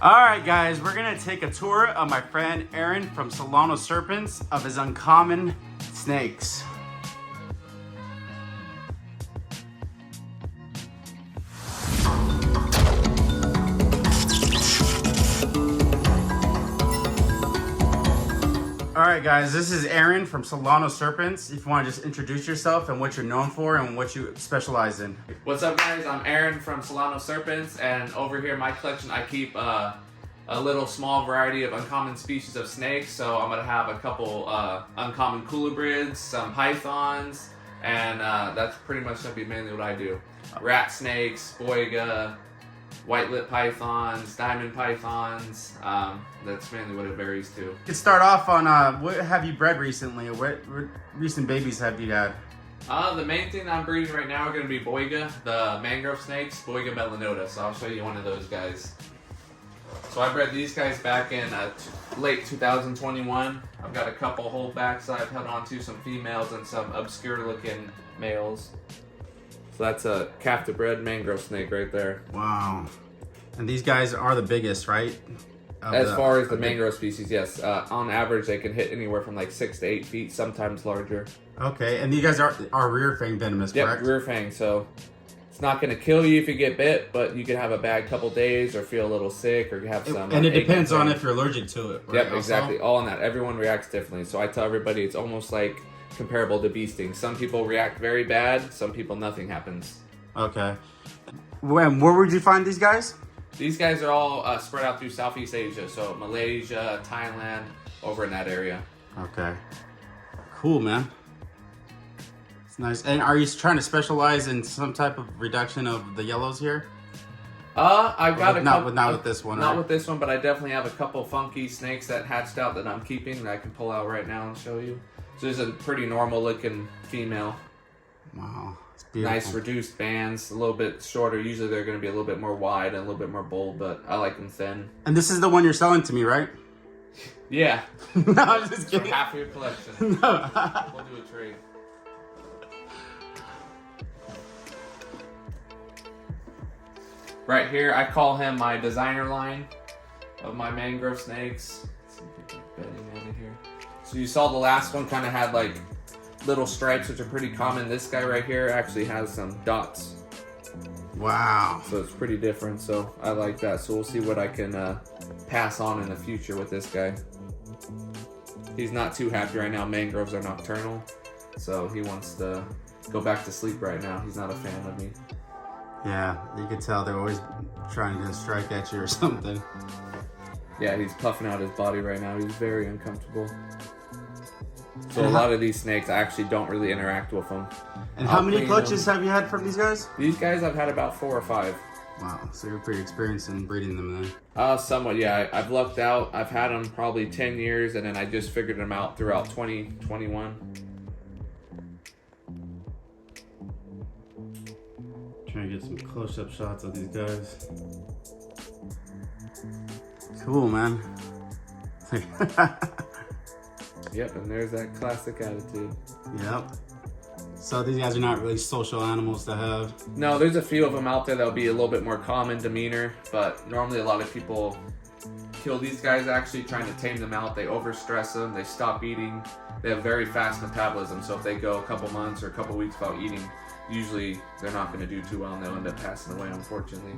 Alright guys, we're gonna take a tour of my friend Aaron from Solanos Serpents of his uncommon snakes. Alright guys, this is Aaron from Solanos Serpents. If you want to just introduce yourself and what you're known for and what you specialize in. What's up guys, I'm Aaron from Solanos Serpents, and over here in my collection I keep a little small variety of uncommon species of snakes. So I'm going to have a couple uncommon colubrids, some pythons, and that's pretty much going to be mainly what I do. Rat snakes, boiga, white-lip pythons, diamond pythons. That's mainly what it varies to. You could start off on what have you bred recently? What recent babies have you had? The main thing that I'm breeding right now are going to be Boiga, the mangrove snakes, Boiga melanota. So I'll show you one of those guys. So I bred these guys back in late 2021. I've got a couple holdbacks that I've held on to, some females and some obscure looking males. So that's a captive bred mangrove snake right there. Wow. And these guys are the biggest, right? As far as the mangrove species, yes. On average, they can hit anywhere from like 6 to 8 feet, sometimes larger. Okay, and you guys are rear fang venomous, correct? Yep, rear fang. So it's not going to kill you if you get bit, but you can have a bad couple days or feel a little sick or have some. And it depends on if you're allergic to it, right? Yep, exactly. All on that. Everyone reacts differently. So I tell everybody it's almost like comparable to bee stings. Some people react very bad. Some people nothing happens. Okay. Where would you find these guys? These guys are all spread out through Southeast Asia, so Malaysia, Thailand, over in that area. Okay. Cool, man. It's nice. And are you trying to specialize in some type of reduction of the yellows here? I've got a couple. Not with this one. Not right? with this one, but I definitely have a couple funky snakes that hatched out that I'm keeping that I can pull out right now and show you. So there's a pretty normal looking female. Wow. It's beautiful. Nice reduced bands, a little bit shorter. Usually they're going to be a little bit more wide and a little bit more bold, but I like them thin. And this is the one you're selling to me, right? Yeah. No, I'm just kidding. For half of your collection. No. We'll do a trade. Right here, I call him my designer line of my mangrove snakes. Let's see if we can get bedding out of here. So you saw the last one kind of had like little stripes, which are pretty common. This guy right here actually has some dots. Wow. So it's pretty different, so I like that. So we'll see what I can pass on in the future with this guy. He's not too happy right now. Mangroves are nocturnal, so he wants to go back to sleep right now. He's not a fan of me. Yeah, you can tell they're always trying to strike at you or something. Yeah, he's puffing out his body right now. He's very uncomfortable. So a lot of these snakes, I actually don't really interact with them. And how many clutches have you had from these guys? These guys I've had about 4 or 5. Wow, so you're pretty experienced in breeding them then. Somewhat, yeah. I've lucked out. I've had them probably 10 years, and then I just figured them out throughout 2021. Trying to get some close-up shots of these guys. Cool, man. Yep, and there's that classic attitude. Yep. So these guys are not really social animals to have? No, there's a few of them out there that'll be a little bit more common demeanor, but normally a lot of people kill these guys actually trying to tame them out. They overstress them, they stop eating. They have very fast metabolism, so if they go a couple months or a couple weeks without eating, usually they're not going to do too well and they'll end up passing away, unfortunately.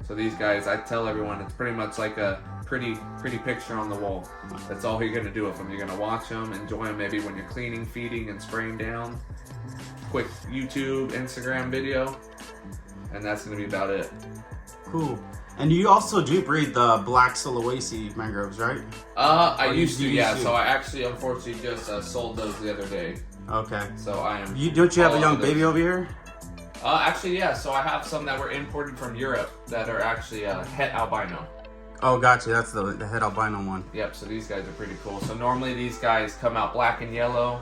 So these guys, I tell everyone, it's pretty much like a pretty picture on the wall. That's all you're going to do with them. You're going to watch them, enjoy them maybe when you're cleaning, feeding, and spraying down. Quick YouTube, Instagram video, and that's going to be about it. Cool. And you also do breed the black Sulawesi mangroves, right? I used to, yeah. So I actually, unfortunately, just sold those the other day. Okay. So I am. Don't you have a young baby over here? Actually, yeah. So I have some that were imported from Europe that are actually het albino. Oh, gotcha. That's the het albino one. Yep. So these guys are pretty cool. So normally these guys come out black and yellow,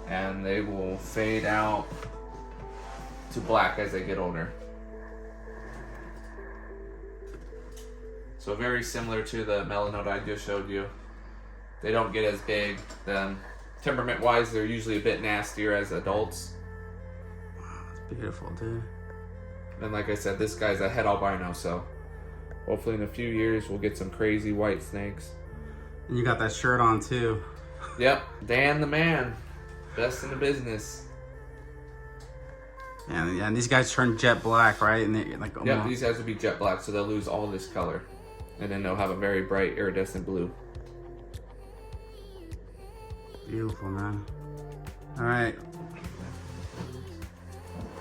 and they will fade out to black as they get older. So very similar to the melanota I just showed you. They don't get as big. Temperament-wise, they're usually a bit nastier as adults. Beautiful, dude. And like I said, this guy's a het albino, so hopefully in a few years we'll get some crazy white snakes. And you got that shirt on too. Yep, Dan the man, best in the business. And these guys turn jet black, right? And they like Yep, these guys will be jet black, so they'll lose all this color, and then they'll have a very bright iridescent blue. Beautiful, man. All right.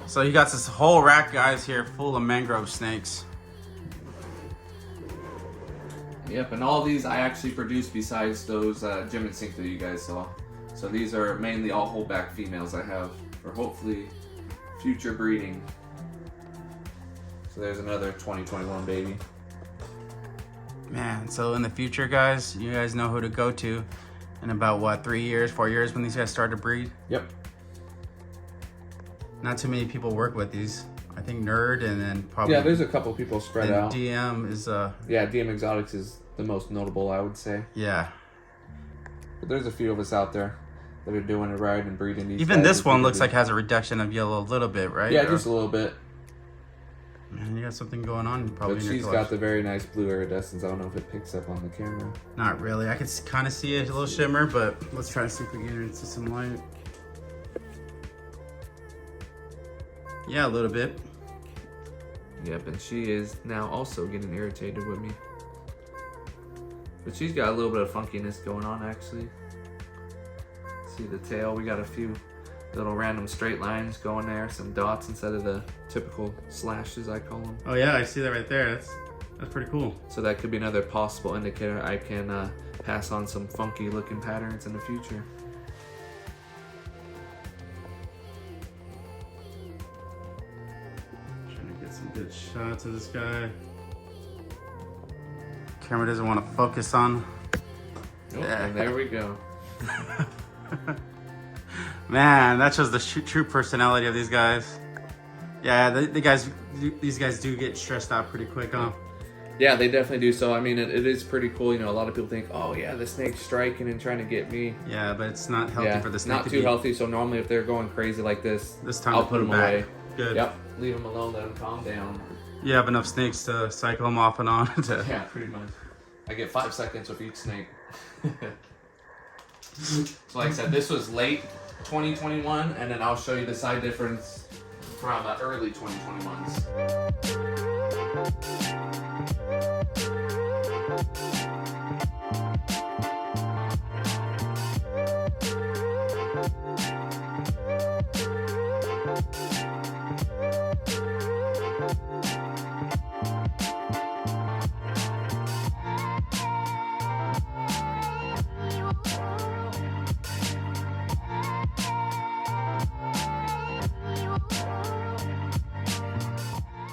So you got this whole rack, guys, here full of mangrove snakes. Yep, and all these I actually produce besides those gem and sink that you guys saw. So these are mainly all holdback females I have for hopefully future breeding. So there's another 2021 baby. Man, so in the future, guys, you guys know who to go to in about, what, 3 years, 4 years when these guys start to breed? Yep. Not too many people work with these. I think Nerd and then probably... Yeah, there's a couple people spread out. DM is... Yeah, DM Exotics is the most notable, I would say. Yeah. But there's a few of us out there that are doing it right and breeding these Even guys this one looks like has a reduction of yellow a little bit, right? Yeah, just a little bit. Man, you got something going on probably But in your she's got collection. the very nice blue iridescence. I don't know if it picks up on the camera. Not really. I could kind of see a little shimmer, but let's try to see if we can get into some light. Yeah, a little bit. Yep, and she is now also getting irritated with me. But she's got a little bit of funkiness going on, actually. See the tail? We got a few little random straight lines going there, some dots instead of the typical slashes, I call them. Oh yeah, I see that right there. That's pretty cool. So that could be another possible indicator I can pass on some funky looking patterns in the future. Trying to get some good shots of this guy. Camera doesn't want to focus on. Oh, and there we go. Man, that shows the true personality of these guys. Yeah, these guys do get stressed out pretty quick, huh? Yeah, they definitely do. So, I mean, it is pretty cool. You know, a lot of people think, oh, yeah, the snake's striking and trying to get me. Yeah, but it's not healthy for the snake not to too be healthy. So, normally, if they're going crazy like this time I'll to put them back. away. Good. Yep. Leave them alone. Let them calm down. You have enough snakes to cycle them off and on. Yeah, pretty much. I get 5 seconds with each snake. So, like I said, this was late 2021, and then I'll show you the side difference from early 2021s.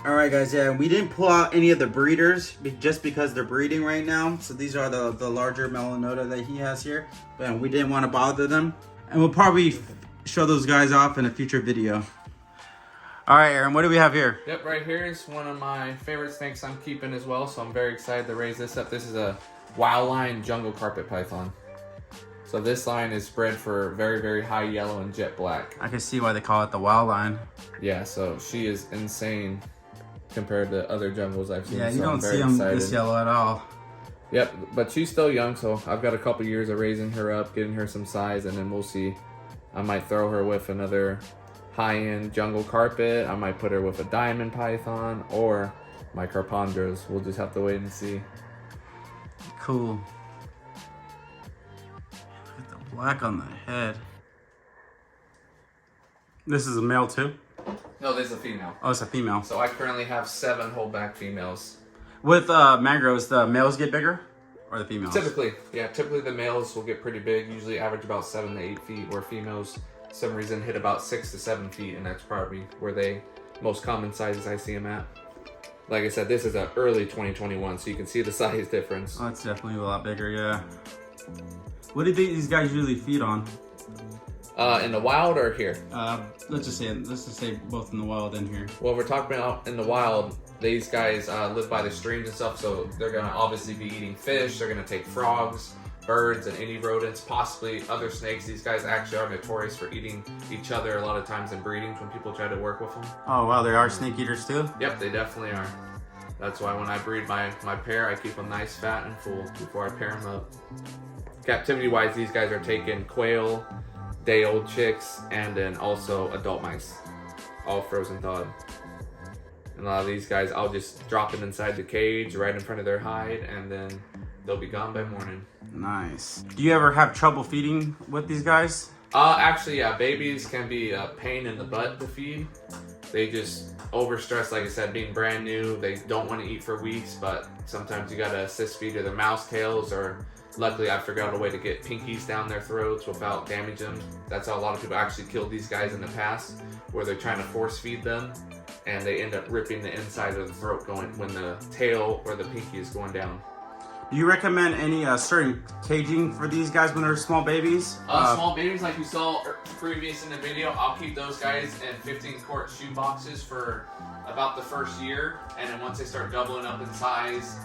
All right, guys. Yeah, we didn't pull out any of the breeders just because they're breeding right now. So these are the larger melanota that he has here, but we didn't want to bother them, and we'll probably show those guys off in a future video. All right, Aaron, what do we have here? Yep, right here is one of my favorite snakes I'm keeping as well, so I'm very excited to raise this up. This is a Wow Line jungle carpet python. So this line is bred for very, very high yellow and jet black. I can see why they call it the Wow Line. Yeah, so she is insane compared to other jungles I've seen. Yeah, you so don't see them this yellow at all. Yep, but she's still young, so I've got a couple years of raising her up, getting her some size, and then we'll see. I might throw her with another high-end jungle carpet. I might put her with a diamond python or my Carpondros. We'll just have to wait and see. Cool. Look at the black on the head. This is a male too? No, this is a female. Oh, it's a female. So I currently have 7 holdback females. With mangroves, the males get bigger or the females? Typically, yeah. Typically the males will get pretty big. Usually average about 7 to 8 feet, where females, for some reason, hit about 6 to 7 feet, and that's probably where they most common sizes I see them at. Like I said, this is an early 2021, so you can see the size difference. Oh, it's definitely a lot bigger, yeah. What do these guys usually feed on? In the wild or here? Let's just say both in the wild and here. Well, we're talking about in the wild. These guys live by the streams and stuff, so they're gonna obviously be eating fish. They're gonna take frogs, birds, and any rodents, possibly other snakes. These guys actually are notorious for eating each other a lot of times in breedings when people try to work with them. Oh wow, they are snake eaters too? Yep, they definitely are. That's why when I breed my pair, I keep them nice, fat, and full before I pair them up. Captivity-wise, these guys are taking quail, day-old chicks, and then also adult mice, all frozen thawed. And a lot of these guys, I'll just drop them inside the cage right in front of their hide, and then they'll be gone by morning. Nice. Do you ever have trouble feeding with these guys? Actually, yeah, babies can be a pain in the butt to feed. They just overstress, like I said, being brand new. They don't want to eat for weeks, but sometimes you gotta assist feed either mouse tails, or luckily I figured out a way to get pinkies down their throats without damaging them. That's how a lot of people actually killed these guys in the past, where they're trying to force feed them, and they end up ripping the inside of the throat going when the tail or the pinky is going down. Do you recommend any certain caging for these guys when they're small babies? Small babies, like you saw previous in the video, I'll keep those guys in 15-quart shoe boxes for about the first year, and then once they start doubling up in size,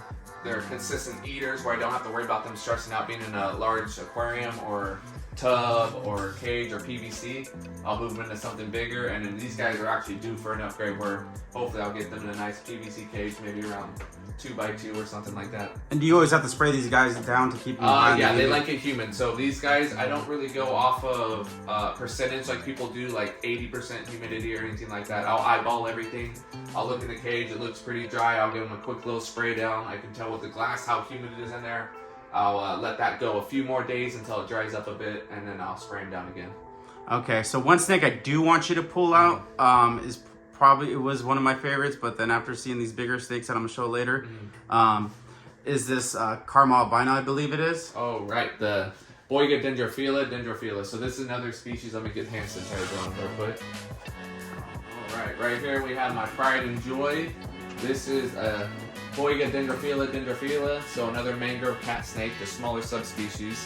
they're consistent eaters where I don't have to worry about them stressing out being in a large aquarium or tub or cage or PVC. I'll move them into something bigger, and then these guys are actually due for an upgrade where hopefully I'll get them in a nice PVC cage, maybe around 2x2 or something like that. And do you always have to spray these guys down to keep them yeah, they like it humid. So these guys, I don't really go off of percentage like people do, like 80% humidity or anything like that. I'll eyeball everything. I'll look in the cage, it looks pretty dry. I'll give them a quick little spray down. I can tell with the glass how humid it is in there. I'll let that go a few more days until it dries up a bit, and then I'll spray them down again. Okay, so one snake I do want you to pull out is probably, it was one of my favorites, but then after seeing these bigger snakes that I'm gonna show later, is this caramel albino, I believe it is. Oh, right, the Boiga dendrophila. So this is another species. Let me get hand sanitizer on real quick. All right here we have my pride and joy. This is a Boiga dendrophila, so another mangrove cat snake, the smaller subspecies.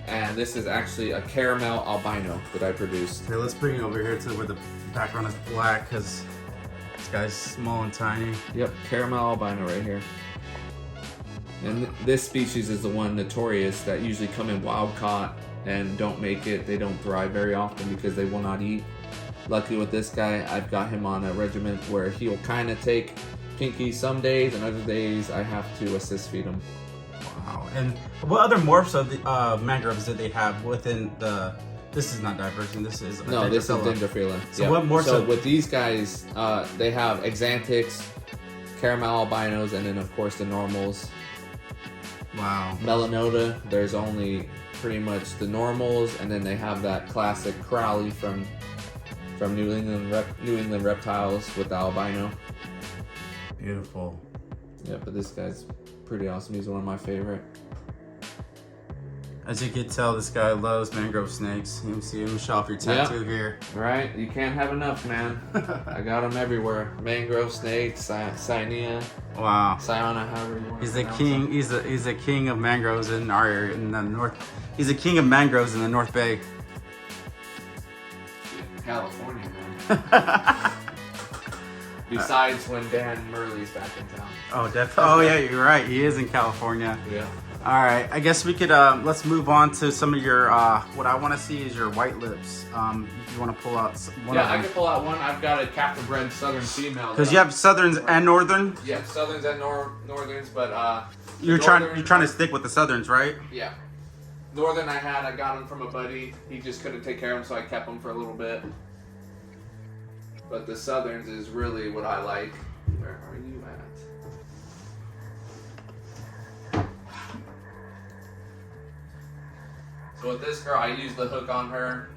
And this is actually a caramel albino that I produced. Okay, let's bring it over here to where the background is black, because this guy's small and tiny. Yep, caramel albino right here. And this species is the one notorious that usually come in wild caught and don't make it. They don't thrive very often because they will not eat. Luckily with this guy, I've got him on a regimen where he'll kind of take pinky some days, and other days I have to assist feed him. Wow. And what other morphs of the mangroves did they have within the? This is not diverging. This is this is dendrophila. So what more? So with these guys, they have exantics, caramel albinos, and then of course the normals. Wow. Melanota. There's only pretty much the normals, and then they have that classic Crowley from New England reptiles with the albino. Beautiful. Yeah, but this guy's pretty awesome. He's one of my favorite. As you can tell, this guy loves mangrove snakes. You can see him show off your tattoo here. Right, you can't have enough, man. I got them everywhere. Mangrove snakes, Cyanea. Wow. Cyana, however you want. He's the king. He's a king of mangroves in our area, in the north. He's a king of mangroves in the North Bay. California, man. Besides when Dan Murley's back in town. Oh, definitely. Oh, yeah, you're right. He is in California. Yeah. All right. I guess we could let's move on to some of your. What I want to see is your white lips. If you want to pull out one. Yeah, I can pull out one. I've got a captive bred southern female. Because you have southerns and northern. Yeah, southerns and northerns, but you're trying to stick with the southerns, right? Yeah. Northern I got him from a buddy. He just couldn't take care of him, so I kept him for a little bit. But the southerns is really what I like. Where are you at? So with this girl, I use the hook on her.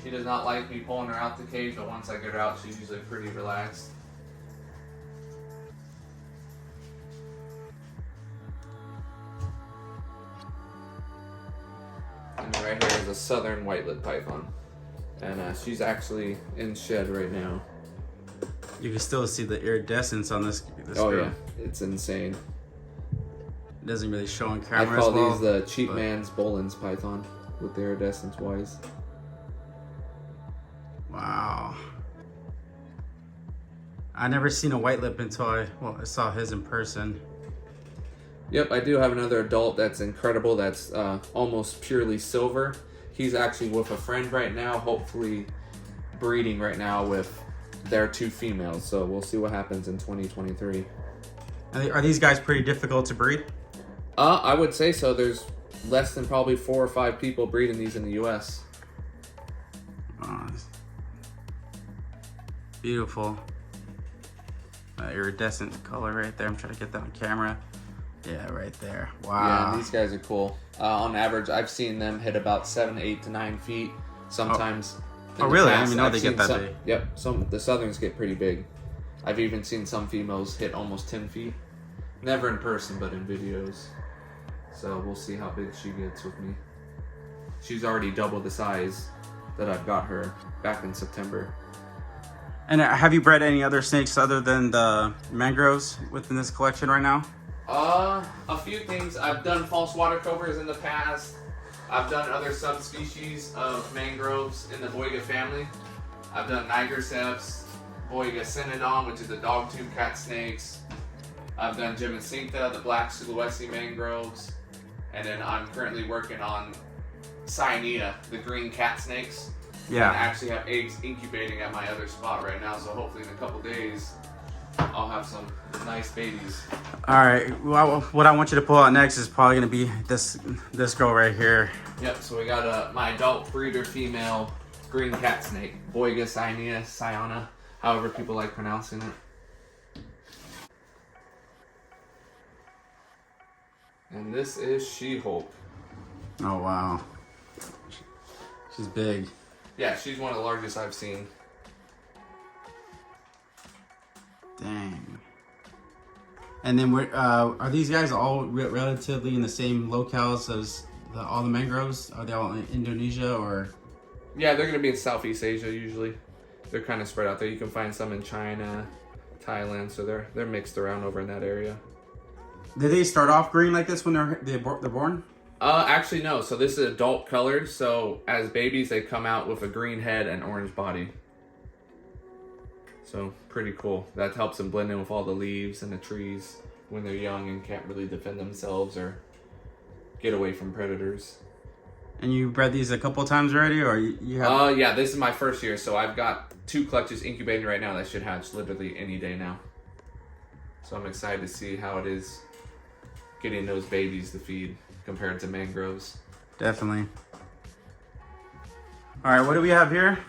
She does not like me pulling her out the cage, but once I get her out, she's usually pretty relaxed. And right here is a southern white-lipped python. And she's actually in shed right now. You can still see the iridescence on this Oh girl. yeah, it's insane. It doesn't really show on I camera call as well, these the cheap man's Bolin's python with the iridescence wise. Wow. I never seen a white lip until I saw his in person. Yep, I do have another adult that's incredible. That's almost purely silver. He's actually with a friend right now, hopefully breeding right now with their 2 females. So we'll see what happens in 2023. Are these guys pretty difficult to breed? I would say so. There's less than probably 4 or 5 people breeding these in the U.S. Beautiful. Iridescent color right there. I'm trying to get that on camera. Yeah, right there. Wow. Yeah, these guys are cool. On average, I've seen them hit about 7, 8 to 9 feet. Sometimes. Oh really? I didn't even know they get that big. Yep. The Southerns get pretty big. I've even seen some females hit almost 10 feet. Never in person, but in videos. So we'll see how big she gets with me. She's already double the size that I've got her back in September. And have you bred any other snakes other than the mangroves within this collection right now? A few things. I've done false water cobras in the past. I've done other subspecies of mangroves in the Boiga family. I've done Nigerceps, Boiga Synodon, which is the dog tooth cat snakes. I've done Gemicincta, the black Sulawesi mangroves. And then I'm currently working on Cyanea, the green cat snakes. Yeah. And I actually have eggs incubating at my other spot right now, so hopefully in a couple days I'll have some nice babies. All right. Well, what I want you to pull out next is probably gonna be this girl right here. Yep. So we got my adult breeder female green cat snake, Boiga Cyanea, Cyana, however people like pronouncing it. And this is She-Hulk. Oh wow. She's big. Yeah, she's one of the largest I've seen. Dang. And then are these guys all relatively in the same locales as all the mangroves? Are they all in Indonesia or? Yeah, they're gonna be in Southeast Asia usually. They're kind of spread out there. You can find some in China, Thailand, so they're mixed around over in that area. Did they start off green like this when they're born? Actually no. So this is adult colored. So as babies, they come out with a green head and orange body. So pretty cool. That helps them blend in with all the leaves and the trees when they're young and can't really defend themselves or get away from predators. And you bred these a couple times already, or you have? Yeah, this is my first year, so I've got 2 clutches incubating right now that should hatch literally any day now. So I'm excited to see how it is getting those babies to feed compared to mangroves. Definitely. All right, what do we have here?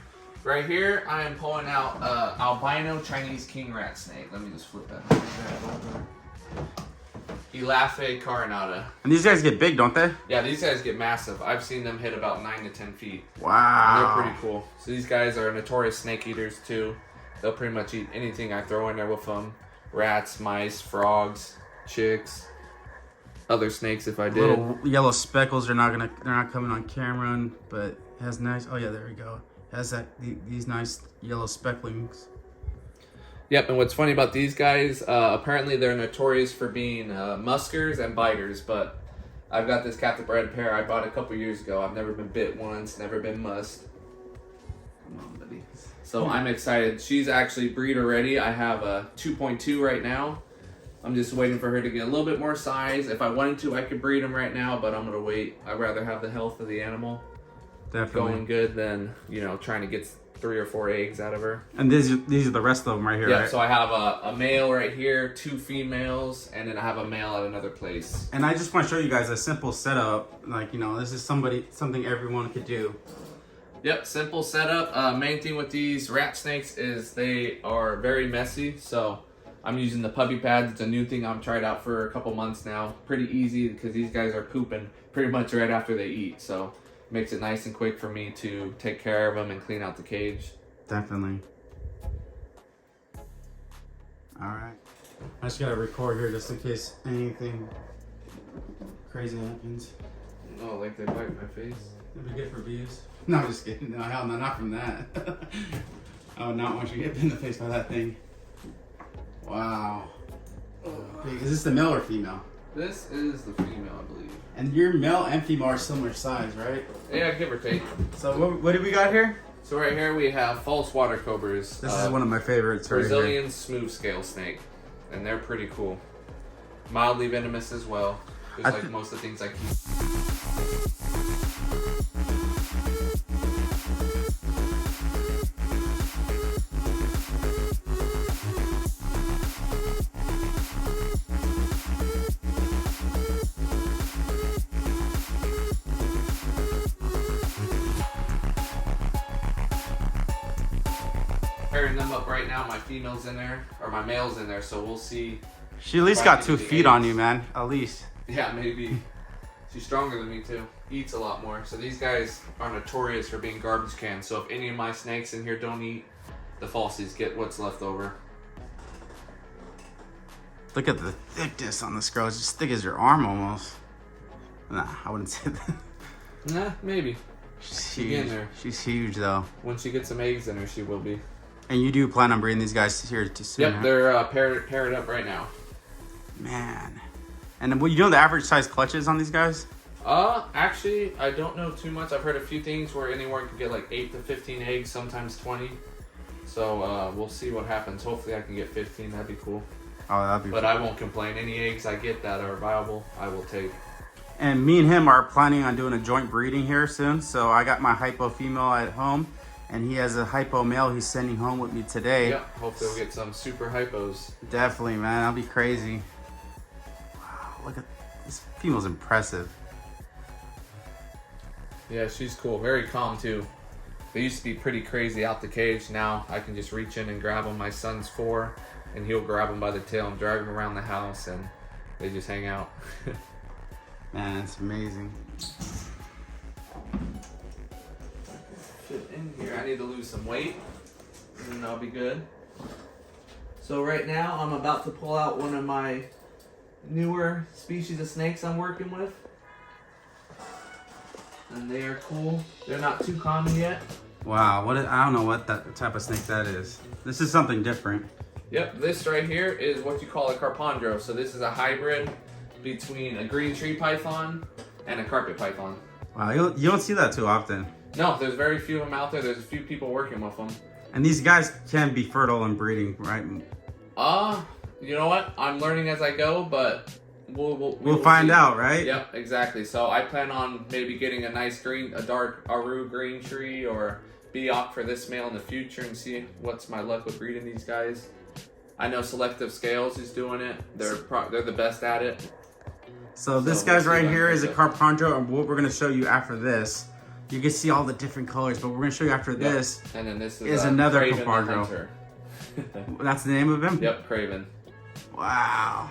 Right here, I am pulling out albino Chinese king rat snake. Let me just flip that over. Elafe carinata. And these guys get big, don't they? Yeah, these guys get massive. I've seen them hit about 9 to 10 feet. Wow. And they're pretty cool. So these guys are notorious snake eaters too. They'll pretty much eat anything I throw in there with them. Rats, mice, frogs, chicks, other snakes if I did. Little yellow speckles are they're not coming on camera, but it has nice. Oh yeah, there we go. It has these nice yellow specklings. Yep, and what's funny about these guys, apparently they're notorious for being muskers and biters, but I've got this captive bred pair I bought a couple years ago. I've never been bit once, never been musked. Come on, buddy. So I'm excited. She's actually breeder ready. I have a 2.2 right now. I'm just waiting for her to get a little bit more size. If I wanted to, I could breed them right now, but I'm going to wait. I'd rather have the health of the animal going good than, trying to get 3 or 4 eggs out of her. And these are the rest of them right here, yeah, right? So I have a male right here, 2 females, and then I have a male at another place. And I just want to show you guys a simple setup. Like, this is something everyone could do. Yep, simple setup. Main thing with these rat snakes is they are very messy. So I'm using the puppy pads. It's a new thing I've tried out for a couple months now. Pretty easy because these guys are pooping pretty much right after they eat. So makes it nice and quick for me to take care of them and clean out the cage. Definitely. All right. I just gotta record here just in case anything crazy happens. Oh, like they bite my face? It'd be good for views. No, I'm just kidding. No, hell no, not from that. I would not want you to get bit in the face by that thing. Wow. Big. Is this the male or female? This is the female, I believe. And your male and female are similar size, right? Yeah, give or take. So what do we got here? So right here we have false water cobras. This is one of my favorites. Brazilian right smooth scale snake, and they're pretty cool. Mildly venomous as well, just like most of the things I keep. Pairing them up right now, my female's in there, or my male's in there, so we'll see. She at least got 2 feet on you, man. At least. Yeah, maybe. She's stronger than me too. Eats a lot more. So these guys are notorious for being garbage cans. So if any of my snakes in here don't eat, the falsies get what's left over. Look at the thickness on this girl. It's as thick as your arm almost. Nah, I wouldn't say that. Nah, maybe. She's She'll be in there. She's huge though. When she gets some eggs in her, she will be. And you do plan on bringing these guys here too soon? Yep, huh? they're paired up right now. Man. And you know the average size clutches on these guys? Actually, I don't know too much. I've heard a few things where anywhere can get like 8 to 15 eggs, sometimes 20. So we'll see what happens. Hopefully I can get 15. That'd be cool. Oh, that'd be But I won't complain. Any eggs I get that are viable, I will take. And me and him are planning on doing a joint breeding here soon. So I got my hypo female at home, and he has a hypo male he's sending home with me today. Yep, hopefully we'll get some super hypos. Definitely, man. That'll be crazy. Wow, look at this female's impressive. Yeah, she's cool. Very calm too. They used to be pretty crazy out the cage. Now I can just reach in and grab them. My son's 4, and he'll grab them by the tail and drag them around the house, and they just hang out. Man, it's amazing. Fit in here. I need to lose some weight, and then I'll be good. So right now I'm about to pull out one of my newer species of snakes I'm working with. And they are cool. They're not too common yet. Wow, I don't know what that type of snake that is. This is something different. Yep, this right here is what you call a Carpondro. So this is a hybrid between a green tree python and a carpet python. Wow, you don't see that too often. No, there's very few of them out there. There's a few people working with them. And these guys can be fertile in breeding, right? You know what? I'm learning as I go, but we'll find see. out, right? Yep, exactly. So I plan on maybe getting a dark Aru green tree or Biak for this male in the future and see what's my luck with breeding these guys. I know Selective Scales is doing it. They're the best at it. So this guy's right here is a Carpondro, and what we're gonna show you after this, you can see all the different colors, but we're gonna show you after this. And then this is another Craven the Carpondro. Hunter. That's the name of him? Yep, Craven. Wow.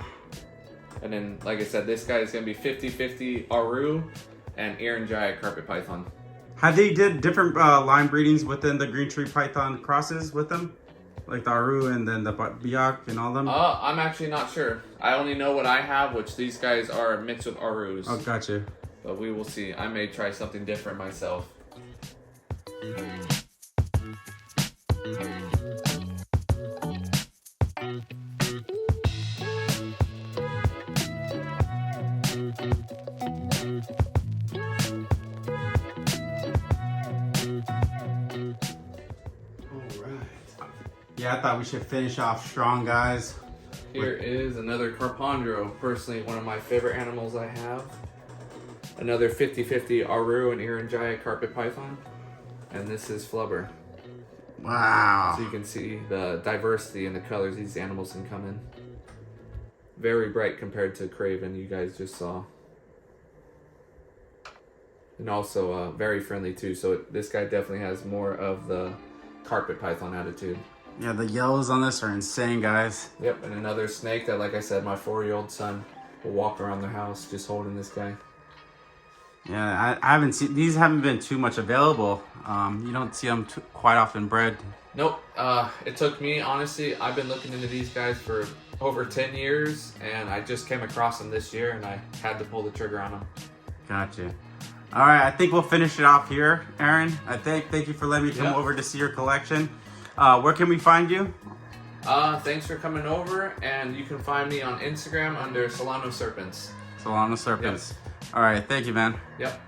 And then, like I said, this guy is going to be 50-50 Aru and Iron Giant Carpet Python. Have they did different line breedings within the green tree python crosses with them? Like the Aru and then the Biak and all them? I'm actually not sure. I only know what I have, which these guys are mixed with Arus. Oh, gotcha. But we will see. I may try something different myself. Yeah, I thought we should finish off strong, guys. Here is another Carpondro. Personally, one of my favorite animals I have. Another 50-50 Aru and Iron Giant Carpet Python. And this is Flubber. Wow. So you can see the diversity in the colors these animals can come in. Very bright compared to Craven you guys just saw. And also very friendly too. So this guy definitely has more of the carpet python attitude. Yeah, the yellows on this are insane, guys. Yep, and another snake that, like I said, my 4-year-old son will walk around the house just holding this guy. Yeah, I haven't seen, these haven't been too much available. You don't see them quite often bred. Nope, it took me, honestly, I've been looking into these guys for over 10 years, and I just came across them this year, and I had to pull the trigger on them. Gotcha. All right, I think we'll finish it off here, Aaron. Thank you for letting me come over to see your collection. Where can we find you? Thanks for coming over, and you can find me on Instagram under Solanos Serpents. Solanos Serpents. All right, thank you, man. Yep.